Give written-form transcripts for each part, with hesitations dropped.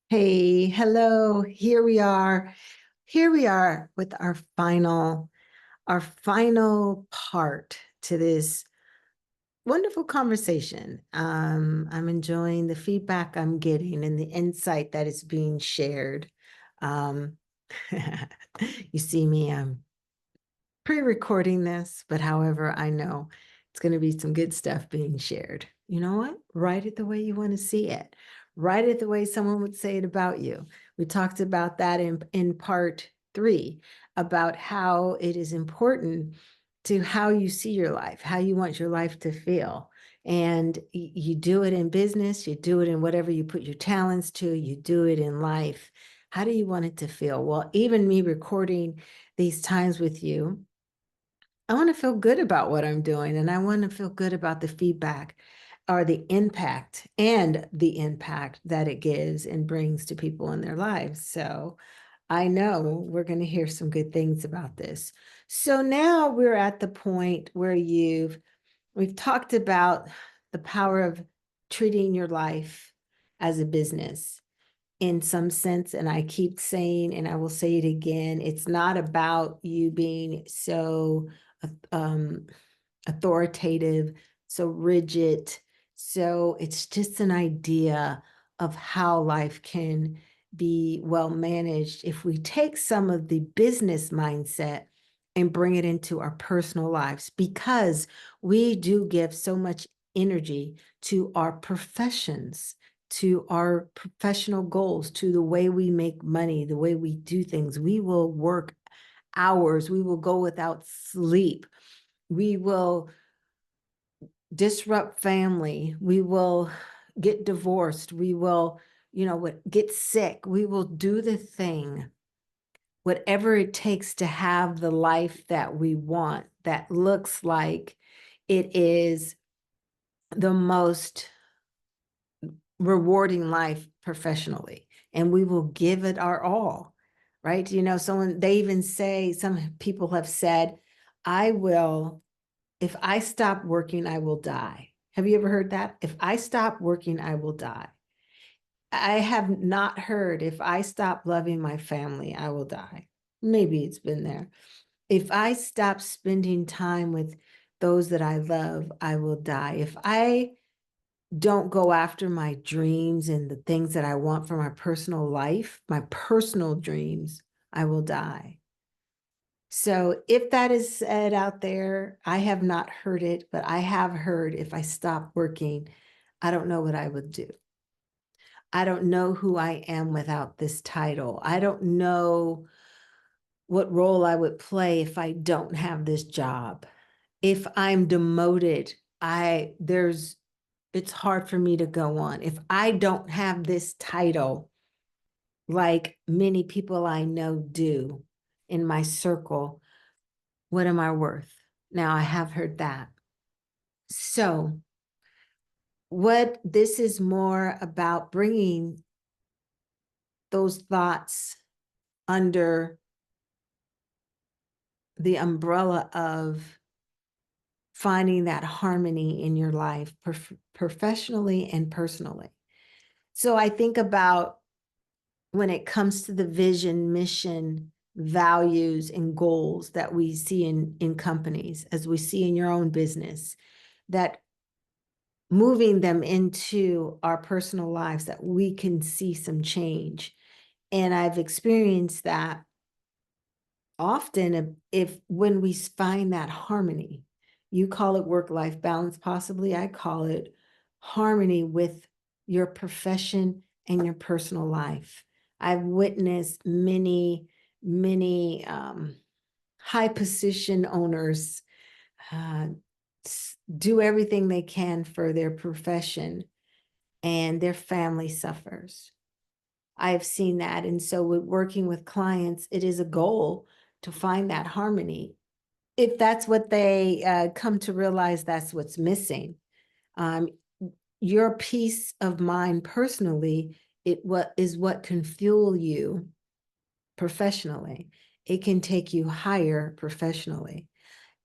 Hey, hello. Here we are. Here we are with our final part to this wonderful conversation. I'm enjoying the feedback I'm getting and the insight that is being shared. Um, you see me, I'm pre-recording this, but however, I know it's going to be some good stuff being shared. You know what? Write it the way you want to see it. Write it the way someone would say it about you. We talked about that in part 3 about how it is important to how you see your life, how you want your life to feel. And you do it in business, you do it in whatever you put your talents to, you do it in life. How do you want it to feel? Well, even me recording these times with you, I want to feel good about what I'm doing, and I want to feel good about the feedback or the impact and the impact that it gives and brings to people in their lives. So I know we're going to hear some good things about this. So now we're at the point where we've talked about the power of treating your life as a business in some sense. And I keep saying, and I will say it again, it's not about you being so um, authoritative, so rigid. So it's just an idea of how life can be well managed if we take some of the business mindset and bring it into our personal lives, because we do give so much energy to our professions, to our professional goals, to the way we make money, the way we do things. We will work hours, we will go without sleep, we will disrupt family, we will get divorced, we will, get sick, we will do the thing, whatever it takes to have the life that we want, that looks like it is the most rewarding life professionally. And we will give it our all, right? They even say, some people have said, if I stop working, I will die. Have you ever heard that? If I stop working, I will die. I have not heard, if I stop loving my family, I will die. Maybe it's been there. If I stop spending time with those that I love, I will die. If I don't go after my dreams and the things that I want for my personal life, my personal dreams, I will die. So if that is said out there, I have not heard it, but I have heard, if I stop working, I don't know what I would do. I don't know who I am without this title. I don't know what role I would play if I don't have this job. If I'm demoted, it's hard for me to go on. If I don't have this title, like many people I know do in my circle, what am I worth? Now, I have heard that. So, what this is more about, bringing those thoughts under the umbrella of finding that harmony in your life, professionally and personally. So, I think about when it comes to the vision, mission, values, and goals that we see in companies, as we see in your own business, that moving them into our personal lives, that we can see some change. And I've experienced that often, if when we find that harmony, you call it work-life balance, possibly, I call it harmony with your profession and your personal life. I've witnessed many high position owners uh, do everything they can for their profession, and their family suffers. I've seen that. And so with working with clients, it is a goal to find that harmony. If that's what they come to realize, that's what's missing. Um, your peace of mind personally, what can fuel you professionally. It can take you higher professionally.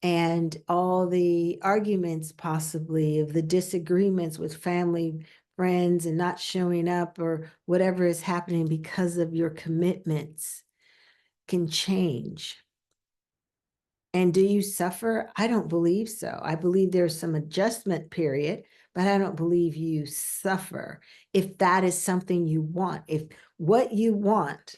And all the arguments, possibly, of the disagreements with family friends and not showing up or whatever is happening because of your commitments can change. And do you suffer? I don't believe so. I believe there's some adjustment period, but I don't believe you suffer if that is something you want. If what you want,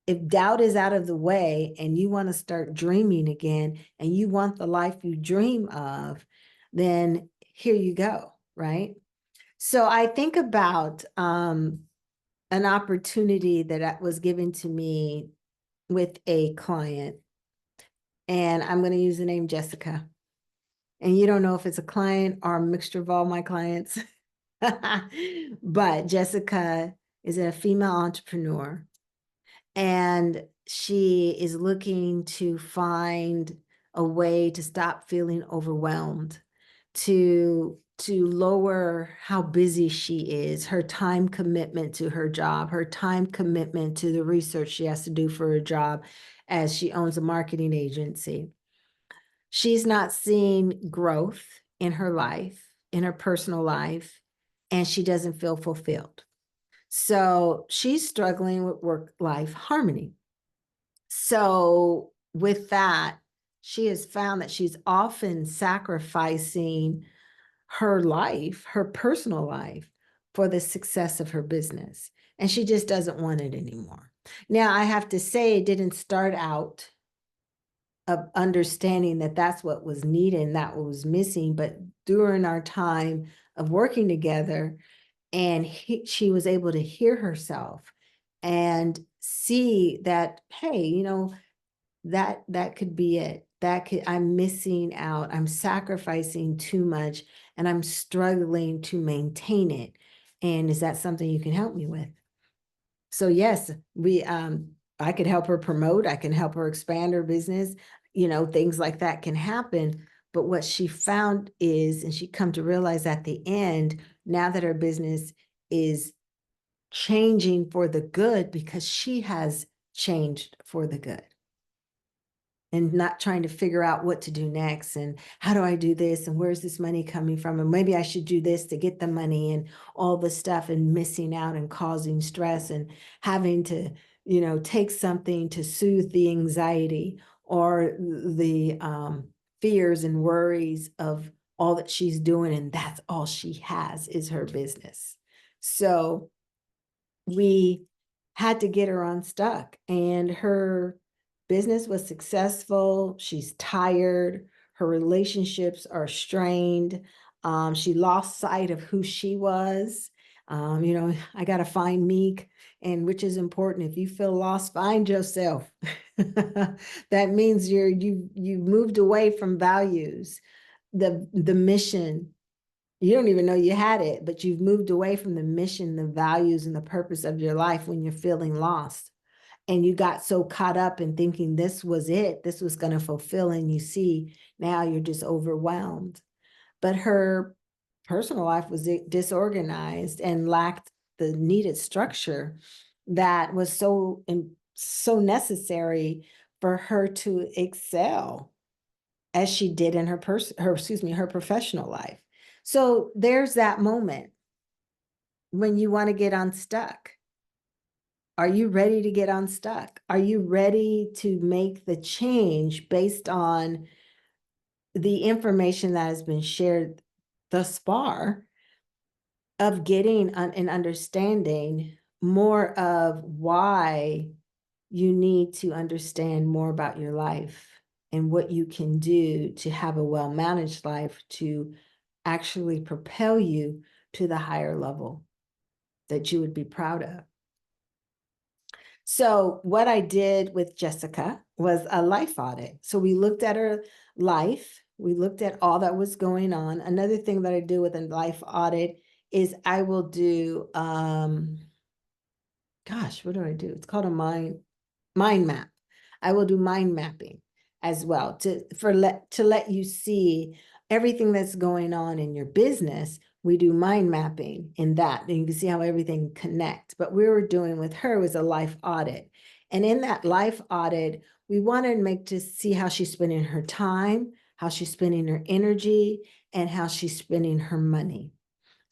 if doubt is out of the way and you want to start dreaming again and you want the life you dream of, then here you go, right? So I think about an opportunity that was given to me with a client, and I'm going to use the name Jessica. And you don't know if it's a client or a mixture of all my clients. But Jessica is a female entrepreneur, and she is looking to find a way to stop feeling overwhelmed, to lower how busy she is, her time commitment to her job, her time commitment to the research she has to do for her job as she owns a marketing agency. She's not seeing growth in her life, in her personal life, and she doesn't feel fulfilled. So she's struggling with work-life harmony. So with that, she has found that she's often sacrificing her life, her personal life, for the success of her business. And she just doesn't want it anymore. Now, I have to say, it didn't start out of understanding that that's what was needed and that what was missing. But during our time of working together, and she was able to hear herself and see that, hey, that could be it. I'm missing out. I'm sacrificing too much and I'm struggling to maintain it. And is that something you can help me with? So yes, I could help her promote, I can help her expand her business, things like that can happen. But what she found is, and she come to realize at the end, now that her business is changing for the good because she has changed for the good, and not trying to figure out what to do next and how do I do this and where's this money coming from and maybe I should do this to get the money and all the stuff, and missing out and causing stress and having to take something to soothe the anxiety or the fears and worries of all that she's doing, and that's all she has is her business. So we had to get her unstuck, and her business was successful. She's tired. Her relationships are strained. She lost sight of who she was. I got to find me, and which is important. If you feel lost, find yourself. That means you moved away from values, the mission. You don't even know you had it, but you've moved away from the mission, the values, and the purpose of your life when you're feeling lost. And you got so caught up in thinking this was it, this was going to fulfill, and you see now you're just overwhelmed. But her personal life was disorganized and lacked the needed structure that was so necessary for her to excel as she did in her professional life. So there's that moment when you want to get unstuck. Are you ready to get unstuck? Are you ready to make the change based on the information that has been shared thus far, of getting an understanding more of why you need to understand more about your life and what you can do to have a well-managed life to actually propel you to the higher level that you would be proud of? So what I did with Jessica was a life audit. So we looked at her life. We looked at all that was going on. Another thing that I do with a life audit is I will do, what do I do? It's called a mind map. I will do mind mapping as well to let you see everything that's going on in your business. We do mind mapping in that, and you can see how everything connects. But we were doing with her was a life audit. And in that life audit, we wanted to see how she's spending her time, how she's spending her energy, and how she's spending her money.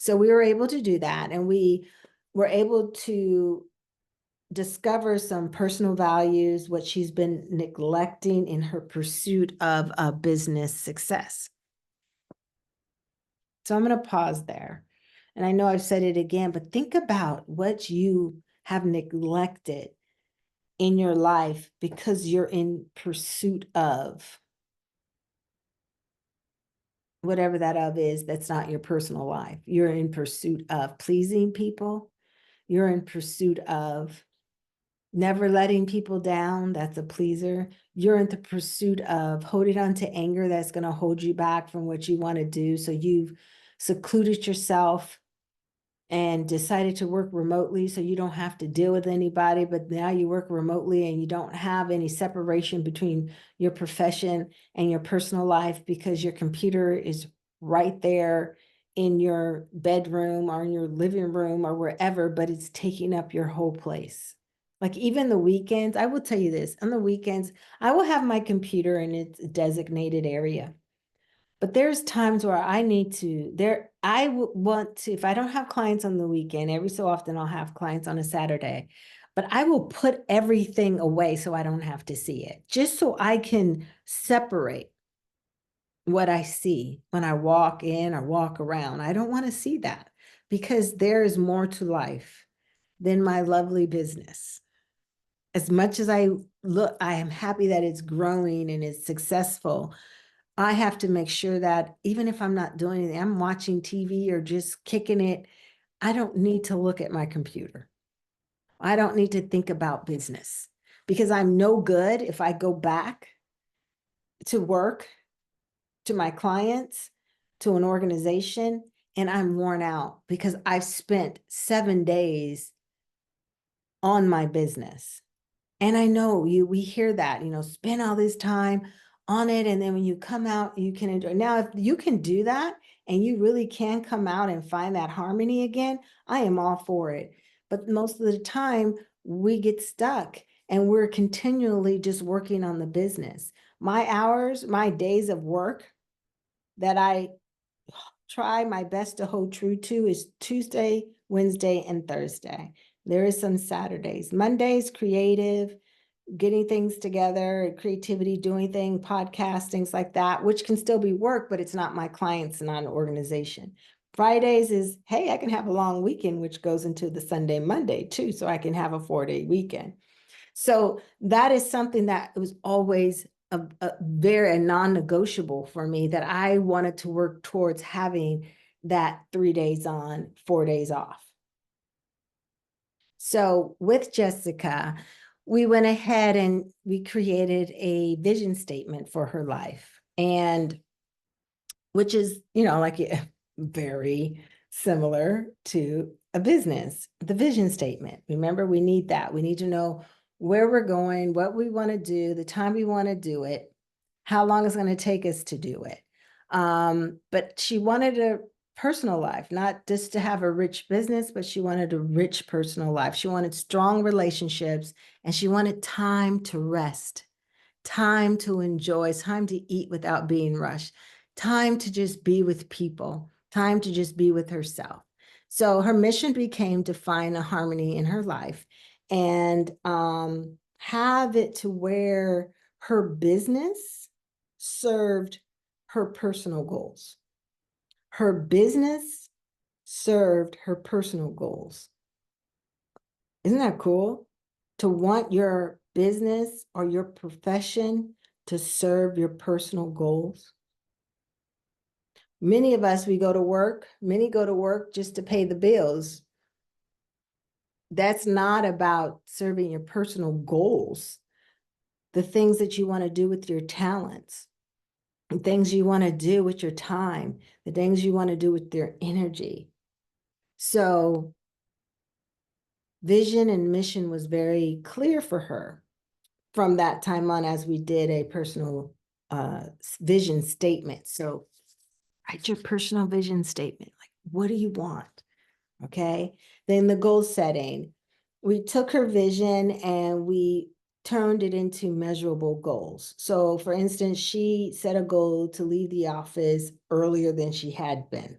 So we were able to do that, and we were able to discover some personal values, what she's been neglecting in her pursuit of a business success. So I'm going to pause there. And I know I've said it again, but think about what you have neglected in your life because you're in pursuit of whatever that of is, that's not your personal life. You're in pursuit of pleasing people. You're in pursuit of never letting people down. That's a pleaser. You're in the pursuit of holding on to anger that's going to hold you back from what you want to do. So you've secluded yourself and decided to work remotely so you don't have to deal with anybody, but now you work remotely and you don't have any separation between your profession and your personal life because your computer is right there in your bedroom or in your living room or wherever, but it's taking up your whole place. Like even the weekends, I will tell you this, on the weekends, I will have my computer in its designated area. But there's times where I need to, I want to, if I don't have clients on the weekend, every so often I'll have clients on a Saturday, but I will put everything away so I don't have to see it, just so I can separate what I see when I walk in or walk around. I don't want to see that because there is more to life than my lovely business. As much as I am happy that it's growing and it's successful. I have to make sure that even if I'm not doing anything, I'm watching TV or just kicking it, I don't need to look at my computer. I don't need to think about business because I'm no good if I go back to work, to my clients, to an organization, and I'm worn out because I've spent 7 days on my business. And I know we hear that, spend all this time on it. And then when you come out, you can enjoy. Now, if you can do that and you really can come out and find that harmony again, I am all for it. But most of the time, we get stuck and we're continually just working on the business. My hours, my days of work that I try my best to hold true to is Tuesday, Wednesday, and Thursday. There is some Saturdays. Mondays, creative, getting things together, creativity, doing things, podcasts, things like that, which can still be work, but it's not my clients, not an organization. Fridays is, hey, I can have a long weekend, which goes into the Sunday, Monday too, so I can have a 4-day weekend. So that is something that was always a very non-negotiable for me, that I wanted to work towards having that 3 days on, 4 days off. So with Jessica, we went ahead and we created a vision statement for her life, and which is, like very similar to a business, the vision statement. Remember, we need that. We need to know where we're going, what we want to do, the time we want to do it, how long it's going to take us to do it. But she wanted a personal life, not just to have a rich business, but she wanted a rich personal life. She wanted strong relationships, and she wanted time to rest, time to enjoy, time to eat without being rushed, time to just be with people, time to just be with herself. So her mission became to find a harmony in her life and have it to where her business served her personal goals. Her business served her personal goals. Isn't that cool? To want your business or your profession to serve your personal goals. Many of us, many go to work just to pay the bills. That's not about serving your personal goals, the things that you want to do with your talents, the things you want to do with your time, the things you want to do with your energy. So vision and mission was very clear for her from that time on, as we did a personal vision statement. So write your personal vision statement. Like, what do you want? Okay. Then the goal setting. We took her vision and we turned it into measurable goals. So for instance, she set a goal to leave the office earlier than she had been.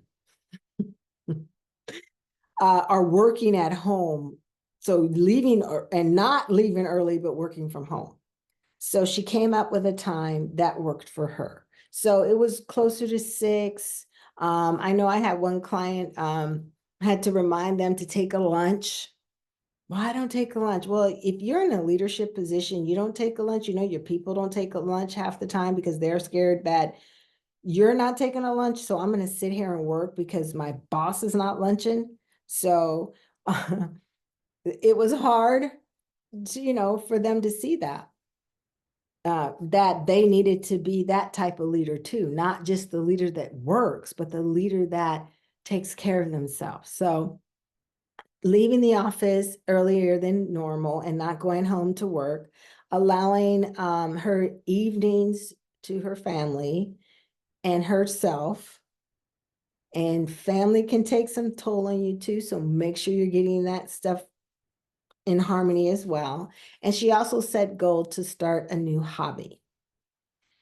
are working at home. So leaving and not leaving early, but working from home. So she came up with a time that worked for her. So it was closer to 6. I know I had one client, had to remind them to take a lunch. Why don't take a lunch? Well, if you're in a leadership position, you don't take a lunch. You know, your people don't take a lunch half the time because they're scared that you're not taking a lunch. So I'm going to sit here and work because my boss is not lunching. So it was hard to, for them to see that. That they needed to be that type of leader too, not just the leader that works, but the leader that takes care of themselves. So leaving the office earlier than normal and not going home to work, allowing her evenings to her family and herself. And family can take some toll on you too. So make sure you're getting that stuff in harmony as well. And she also set goal to start a new hobby.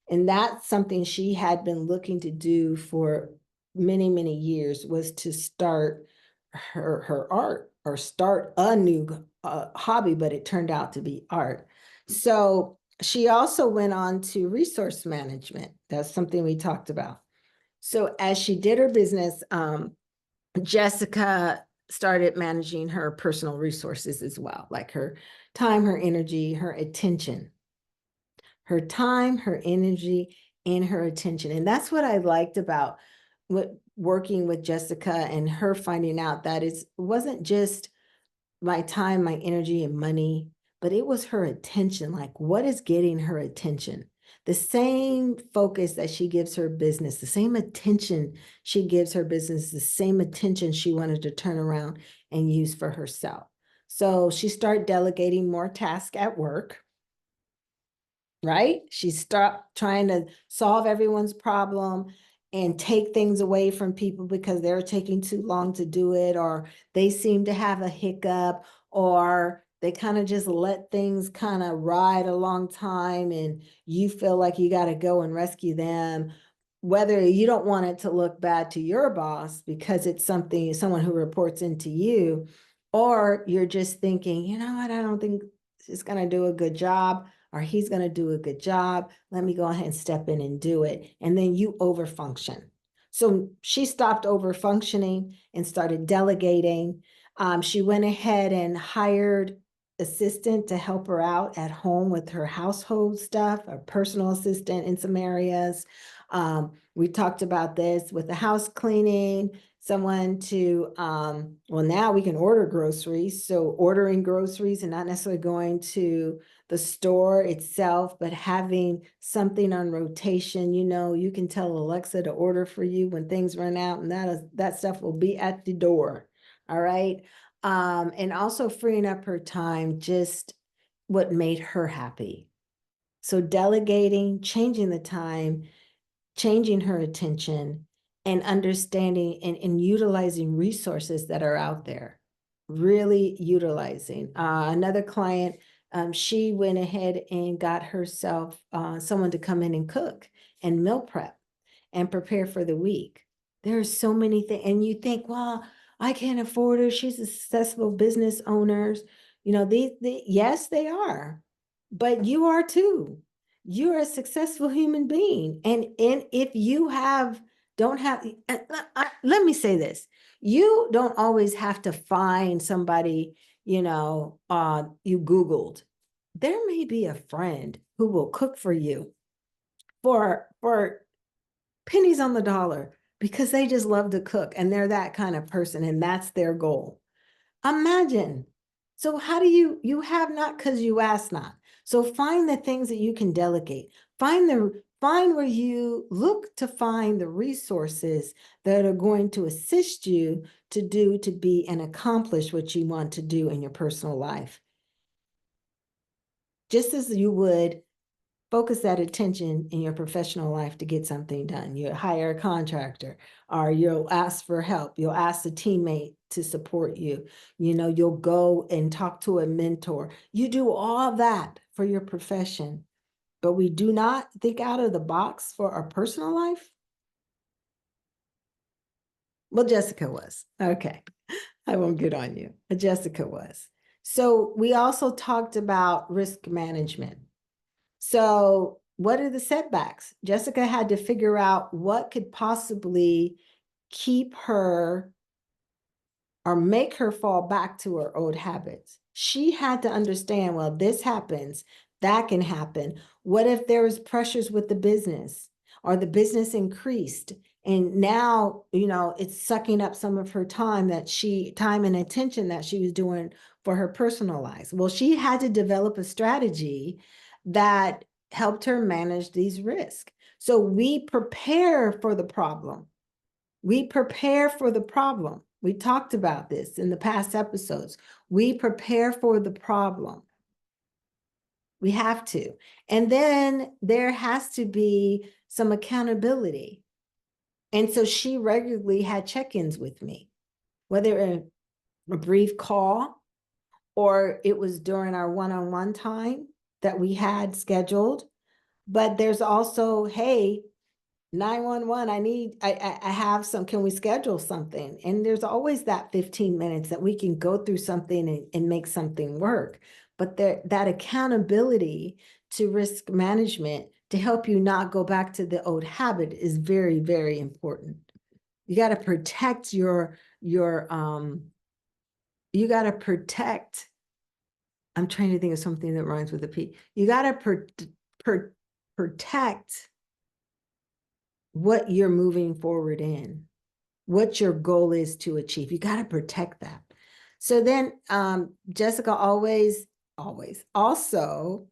And that's something she had been looking to do for many, many years, was to start her art or start a new hobby, but it turned out to be art. So she also went on to resource management. That's something we talked about. So as she did her business, Jessica started managing her personal resources as well, like her time, her energy, her attention. Her time, her energy, and her attention. And that's what I liked about working with Jessica and her finding out that it wasn't just my time, my energy, and money, but it was her attention. Like, what is getting her attention? The same focus that she gives her business, the same attention she gives her business, the same attention she wanted to turn around and use for herself. So she started delegating more tasks at work, right? She stopped trying to solve everyone's problem and take things away from people because they're taking too long to do it, or they seem to have a hiccup, or they kind of just let things kind of ride a long time and you feel like you got to go and rescue them. Whether you don't want it to look bad to your boss because it's someone who reports into you, or you're just thinking, you know what, I don't think it's going to do a good job, or he's going to do a good job. Let me go ahead and step in and do it. And then you overfunction. So she stopped overfunctioning and started delegating. She went ahead and hired assistant to help her out at home with her household stuff, a personal assistant in some areas. We talked about this with the house cleaning, someone to, well, now we can order groceries. So ordering groceries and not necessarily going to the store itself, but having something on rotation. You can tell Alexa to order for you when things run out, and that stuff will be at the door. All right. And also freeing up her time, just what made her happy. So delegating, changing the time, changing her attention, and understanding and utilizing resources that are out there, really utilizing. Another client, she went ahead and got herself someone to come in and cook and meal prep and prepare for the week. There are so many things, and you think, well, I can't afford her. She's a successful business owner. Yes, they are, but you are too. You're a successful human being. And if you don't have, let me say this, you don't always have to find somebody, you Googled. There may be a friend who will cook for you for pennies on the dollar because they just love to cook and they're that kind of person and that's their goal. Imagine. So how do you have not because you ask not. So find the things that you can delegate. Find where you look to find the resources that are going to assist you to be and accomplish what you want to do in your personal life. Just as you would focus that attention in your professional life to get something done. You hire a contractor, or you'll ask for help. You'll ask a teammate to support you. You'll go and talk to a mentor. You do all that for your profession, but we do not think out of the box for our personal life. Well, Jessica was. Okay. I won't get on you. Jessica was. So we also talked about risk management. So what are the setbacks? Jessica had to figure out what could possibly keep her or make her fall back to her old habits. She had to understand, well, this happens, that can happen. What if there was pressures with the business or the business increased? And now, it's sucking up some of her time time and attention that she was doing for her personal life. Well, she had to develop a strategy that helped her manage these risks. So we prepare for the problem. We prepare for the problem. We talked about this in the past episodes. We prepare for the problem. We have to. And then there has to be some accountability. And so she regularly had check-ins with me, whether a brief call or it was during our one-on-one time that we had scheduled. But there's also, hey, 911, I have some, can we schedule something? And there's always that 15 minutes that we can go through something and make something work. But that accountability to risk management to help you not go back to the old habit is very, very important. You got to protect you got to protect, I'm trying to think of something that rhymes with a P. You got to protect what you're moving forward in, what your goal is to achieve. You got to protect that. So then Jessica always also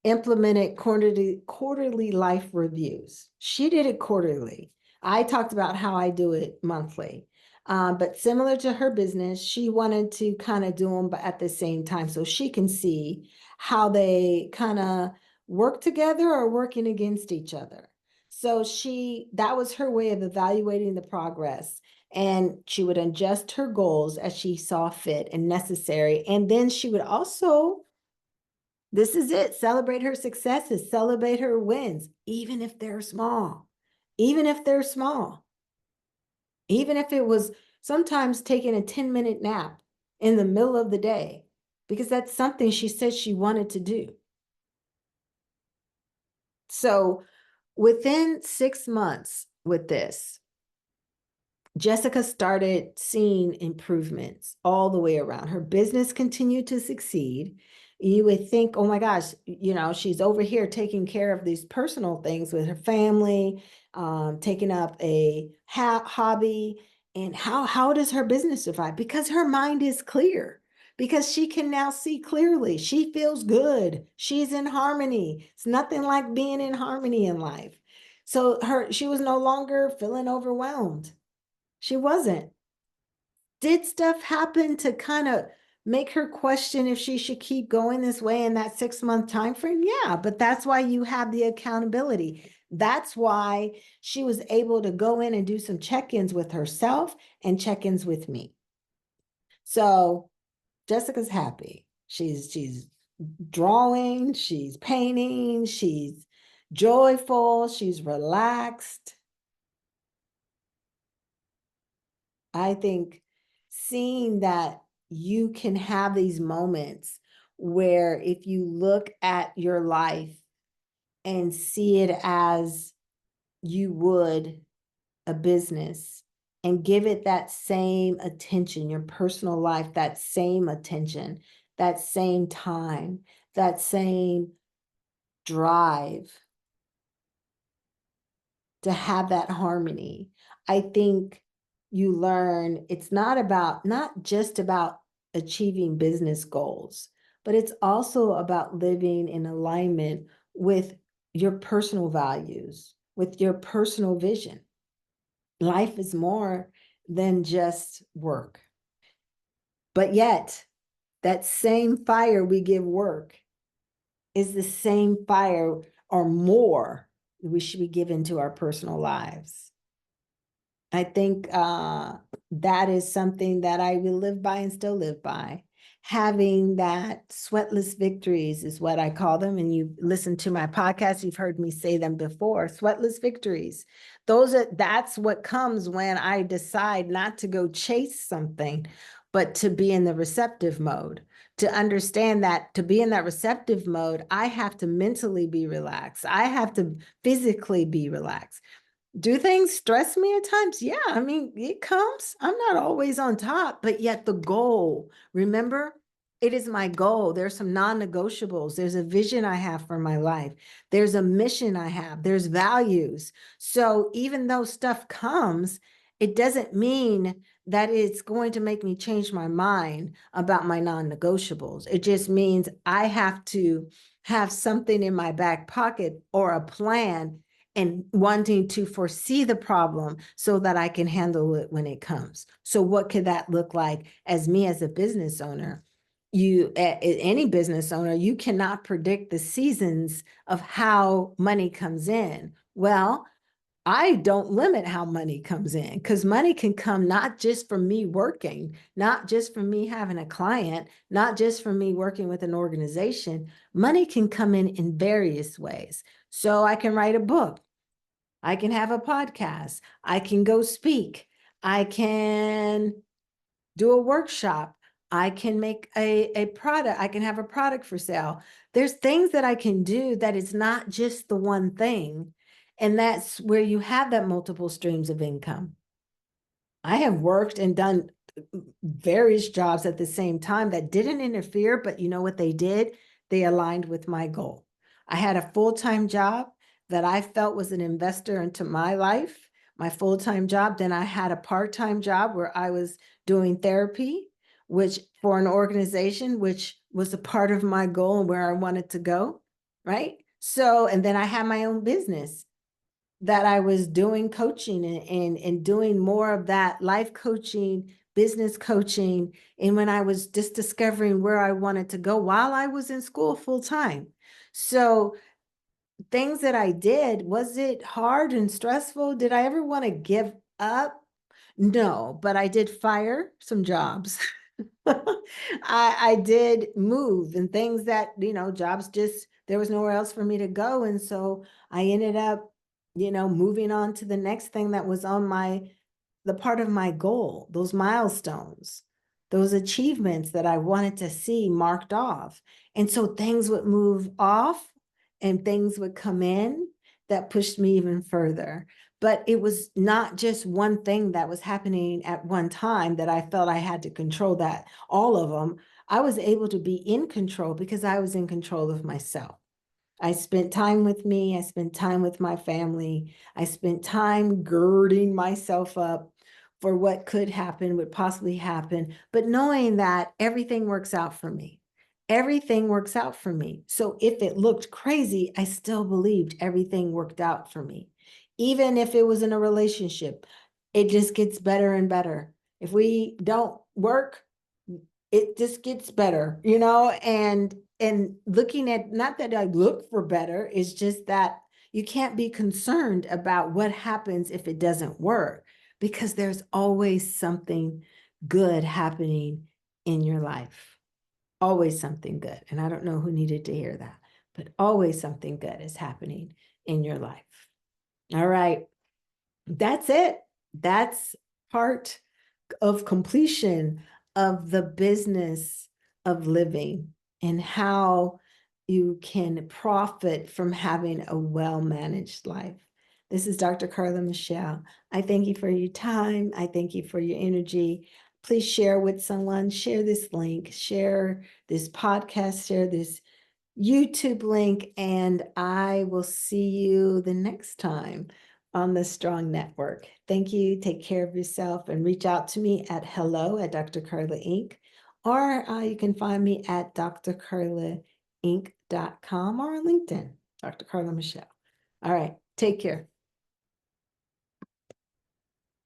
implemented quarterly life reviews. She did it quarterly. I talked about how I do it monthly. But similar to her business, she wanted to kind of do them but at the same time so she can see how they kind of work together or working against each other. So that was her way of evaluating the progress. And she would adjust her goals as she saw fit and necessary. And then she would also, this is it, celebrate her successes, celebrate her wins, even if they're small, even if they're small, even if it was sometimes taking a 10-minute nap in the middle of the day, because that's something she said she wanted to do. So within 6 months with this, Jessica started seeing improvements all the way around. Her business continued to succeed. You would think, oh my gosh, she's over here taking care of these personal things with her family, taking up a hobby. And how does her business survive? Because her mind is clear, because she can now see clearly. She feels good. She's in harmony. It's nothing like being in harmony in life. So she was no longer feeling overwhelmed. She wasn't. Did stuff happen to kind of make her question if she should keep going this way in that 6-month time frame? Yeah, but that's why you have the accountability. That's why she was able to go in and do some check-ins with herself and check-ins with me. So Jessica's happy. She's drawing, she's painting, she's joyful, she's relaxed. I think seeing that you can have these moments where if you look at your life and see it as you would a business and give it that same attention, your personal life, that same attention, that same time, that same drive to have that harmony. I think you learn it's not just about achieving business goals, but it's also about living in alignment with your personal values, with your personal vision. Life is more than just work. But yet, that same fire we give work is the same fire or more we should be given to our personal lives. I think that is something that I will live by and still live by. Having that sweatless victories is what I call them. And you listen to my podcast, you've heard me say them before, sweatless victories. That's what comes when I decide not to go chase something, but to be in the receptive mode, to understand that to be in that receptive mode, I have to mentally be relaxed. I have to physically be relaxed. Do things stress me at times? Yeah, I mean, it comes. I'm not always on top, but yet the goal, remember, it is my goal. There's some non-negotiables. There's a vision I have for my life. There's a mission I have. There's values. So even though stuff comes, it doesn't mean that it's going to make me change my mind about my non-negotiables. It just means I have to have something in my back pocket or a plan and wanting to foresee the problem so that I can handle it when it comes. So what could that look like as me as a business owner? Any business owner, you cannot predict the seasons of how money comes in. Well, I don't limit how money comes in, because money can come not just from me working, not just from me having a client, not just from me working with an organization. Money can come in various ways. So I can write a book. I can have a podcast. I can go speak. I can do a workshop. I can make a product. I can have a product for sale. There's things that I can do that is not just the one thing. And that's where you have that multiple streams of income. I have worked and done various jobs at the same time that didn't interfere, but you know what they did? They aligned with my goal. I had a full-time job that I felt was an investor into my life, my full-time job. Then I had a part-time job where I was doing therapy, which for an organization, which was a part of my goal and where I wanted to go, right? So, and then I had my own business that I was doing coaching and doing more of that life coaching, business coaching. And when I was just discovering where I wanted to go while I was in school full time. So things that I did, was it hard and stressful? Did I ever want to give up? No, but I did fire some jobs. I did move and things that, jobs just, there was nowhere else for me to go. And so I ended up, moving on to the next thing that was on the part of my goal, those milestones, those achievements that I wanted to see marked off. And so things would move off and things would come in that pushed me even further. But it was not just one thing that was happening at one time that I felt I had to control that, all of them. I was able to be in control because I was in control of myself. I spent time with me. I spent time with my family. I spent time girding myself up for what could happen, would possibly happen, but knowing that everything works out for me. Everything works out for me. So if it looked crazy, I still believed everything worked out for me. Even if it was in a relationship, it just gets better and better. If we don't work, it just gets better, and looking at, not that I look for better, it's just that you can't be concerned about what happens if it doesn't work, because there's always something good happening in your life. Always something good. And I don't know who needed to hear that, but always something good is happening in your life. All right. That's it. That's part of completion of the business of living and how you can profit from having a well-managed life. This is Dr. Carla Michelle. I thank you for your time. I thank you for your energy. Please share with someone, share this link, share this podcast, share this YouTube link, and I will see you the next time on the S.T.R.O.N.G Network. Thank you. Take care of yourself and reach out to me at hello@drcarlainc, or you can find me at drcarlainc.com or on LinkedIn, Dr. Carla Michelle. All right. Take care.